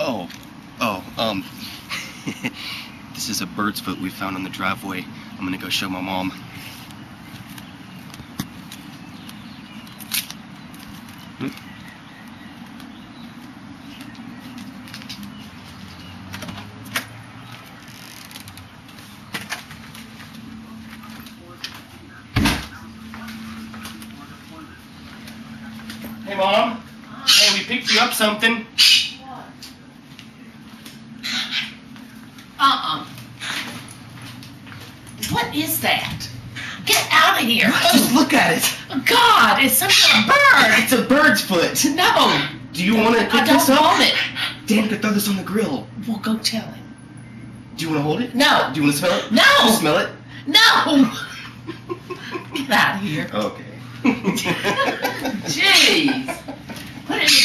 Oh, oh, this is a bird's foot we found on the driveway. I'm gonna go show my mom. Hey, Mom. Hey, we picked you up something. What is that? Get out of here. Just look at it. God, it's some kind of bird. It's a bird's foot. No. Do you want to pick I don't this up? want it. Dan could throw this on the grill. Well, go tell him. Do you want to hold it? No. Do you want to smell it? No. You smell it? No. Get out of here. Okay. Jeez.